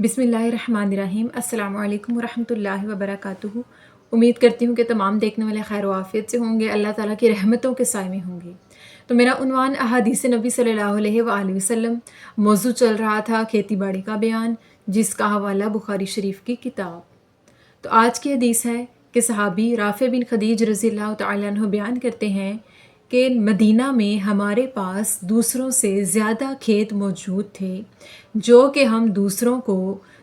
बिस्मिल्लाहिर्रहमानिर्रहीम। अस्सलामु अलैकुम वरहमतुल्लाहि वबरकातुहू। उम्मीद करती हूँ कि तमाम देखने वाले खैर आफियत से होंगे, अल्लाह ताला की रहमतों के साए में होंगे। तो मेरा उन्वान अहादीस नबी सल्लल्लाहु अलैहि वसल्लम मौजू चल रहा था खेती बाड़ी का बयान, जिसका हवाला बुखारी शरीफ की किताब। तो आज की हदीस है कि सहाबी राफ़े बिन खदीज रज़ियल्लाहु तआला अन्हु बयान करते हैं कि मदीना में हमारे पास दूसरों से ज़्यादा खेत मौजूद थे, जो कि हम दूसरों को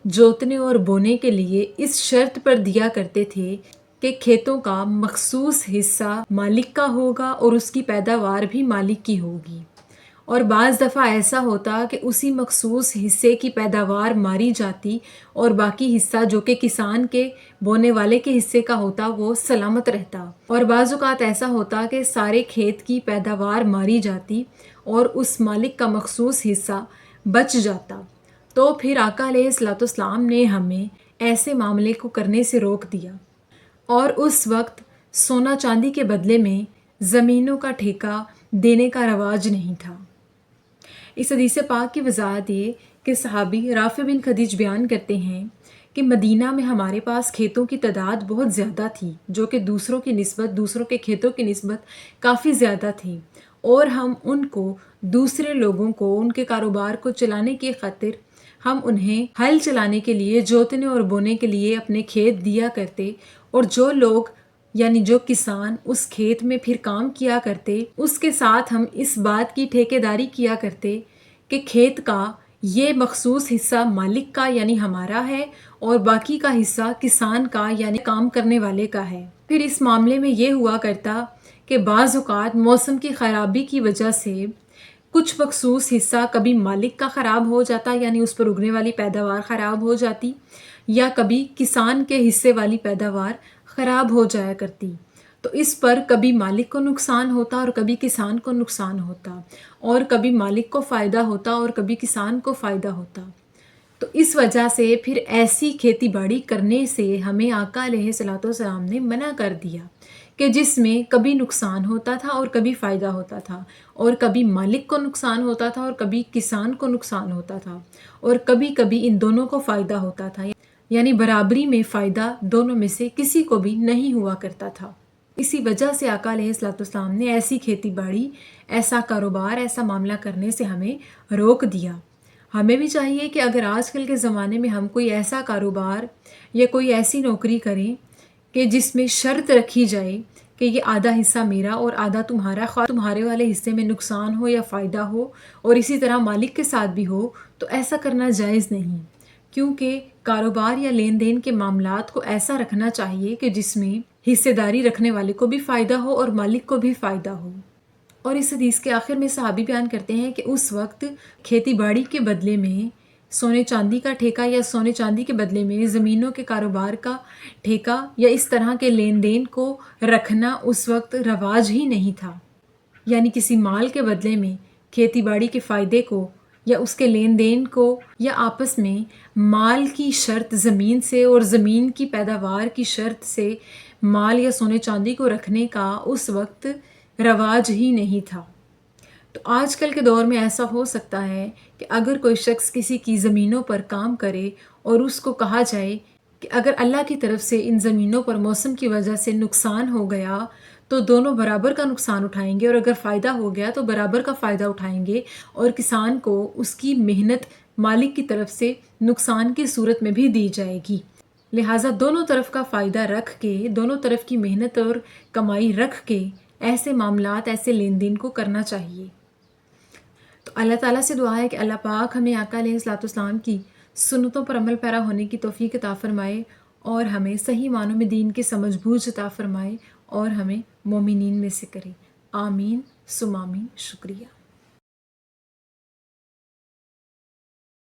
जोतने और बोने के लिए इस शर्त पर दिया करते थे कि खेतों का मखसूस हिस्सा मालिक का होगा और उसकी पैदावार भी मालिक की होगी। और बाज़ दफ़ा ऐसा होता कि उसी मखसूस हिस्से की पैदावार मारी जाती और बाकी हिस्सा जो कि किसान के बोने वाले के हिस्से का होता वो सलामत रहता। और बाज़ औक़ात ऐसा होता कि सारे खेत की पैदावार मारी जाती और उस मालिक का मखसूस हिस्सा बच जाता। तो फिर आका अलैहिस्सलाम ने हमें ऐसे मामले को करने से रोक दिया। और उस वक्त सोना चांदी के बदले में ज़मीनों का ठेका देने का रवाज नहीं था। इस हदीस पाक की वजाहत ये कि सहाबी राफ़े बिन खदीज बयान करते हैं कि मदीना में हमारे पास खेतों की तादाद बहुत ज़्यादा थी, जो कि दूसरों की निस्बत, दूसरों के खेतों की निस्बत काफ़ी ज़्यादा थी, और हम उनको दूसरे लोगों को उनके कारोबार को चलाने की खातिर हम उन्हें हल चलाने के लिए, जोतने और बोने के लिए अपने खेत दिया करते। और जो लोग यानी जो किसान उस खेत में फिर काम किया करते, उसके साथ हम इस बात की ठेकेदारी किया करते कि खेत का ये मखसूस हिस्सा मालिक का यानी हमारा है और बाकी का हिस्सा किसान का यानी काम करने वाले का है। फिर इस मामले में ये हुआ करता कि बाज़ औक़ात मौसम की ख़राबी की वजह से कुछ मखसूस हिस्सा कभी मालिक का ख़राब हो जाता, यानी उस पर उगने वाली पैदावार ख़राब हो जाती, या कभी किसान के हिस्से वाली पैदावार ख़राब हो जाया करती। तो इस पर कभी मालिक को नुकसान होता और कभी किसान को नुकसान होता, और कभी मालिक को फ़ायदा होता और कभी किसान को फ़ायदा होता। तो इस वजह से फिर ऐसी खेती बाड़ी करने से हमें आका अलैहिस्सलाम ने मना कर दिया कि जिसमें कभी नुकसान होता था और कभी फ़ायदा होता था, और कभी मालिक को नुकसान होता था और कभी किसान को नुकसान होता था, और कभी कभी इन दोनों को फ़ायदा होता था, यानी बराबरी में फ़ायदा दोनों में से किसी को भी नहीं हुआ करता था। इसी वजह से आका अलैहिस्सलाम ने ऐसी खेती बाड़ी, ऐसा कारोबार, ऐसा मामला करने से हमें रोक दिया। हमें भी चाहिए कि अगर आजकल के ज़माने में हम कोई ऐसा कारोबार या कोई ऐसी नौकरी करें कि जिसमें शर्त रखी जाए कि ये आधा हिस्सा मेरा और आधा तुम्हारा, ख्वाह तुम्हारे वाले हिस्से में नुकसान हो या फ़ायदा हो, और इसी तरह मालिक के साथ भी हो, तो ऐसा करना जायज़ नहीं। क्योंकि कारोबार या लेन देन के मामलात को ऐसा रखना चाहिए कि जिसमें हिस्सेदारी रखने वाले को भी फ़ायदा हो और मालिक को भी फ़ायदा हो। और इस हदीस के आखिर में सहाबी बयान करते हैं कि उस वक्त खेती बाड़ी के बदले में सोने चांदी का ठेका या सोने चांदी के बदले में ज़मीनों के कारोबार का ठेका या इस तरह के लेन देन को रखना उस वक्त रवाज ही नहीं था। यानी किसी माल के बदले में खेती बाड़ी के फ़ायदे को या उसके लेन देन को या आपस में माल की शर्त ज़मीन से और ज़मीन की पैदावार की शर्त से माल या सोने चांदी को रखने का उस वक्त रवाज ही नहीं था। तो आजकल के दौर में ऐसा हो सकता है कि अगर कोई शख्स किसी की ज़मीनों पर काम करे और उसको कहा जाए कि अगर अल्लाह की तरफ से इन ज़मीनों पर मौसम की वजह से नुकसान हो गया तो दोनों बराबर का नुकसान उठाएंगे, और अगर फ़ायदा हो गया तो बराबर का फ़ायदा उठाएंगे, और किसान को उसकी मेहनत मालिक की तरफ से नुकसान की सूरत में भी दी जाएगी। लिहाजा दोनों तरफ का फ़ायदा रख के, दोनों तरफ की मेहनत और कमाई रख के ऐसे मामलात, ऐसे लेन देन को करना चाहिए। तो अल्लाह ताला से दुआ है कि अल्लाह पाक हमें आका अलैहिस्सलाम की सुन्नतों पर अमल पैरा होने की तौफीक अता फ़रमाए, और हमें सही मानों में दीन की समझ बूझ अता फ़रमाए, और हमें मोमिनीन में से करे। आमीन सुम आमीन। शुक्रिया।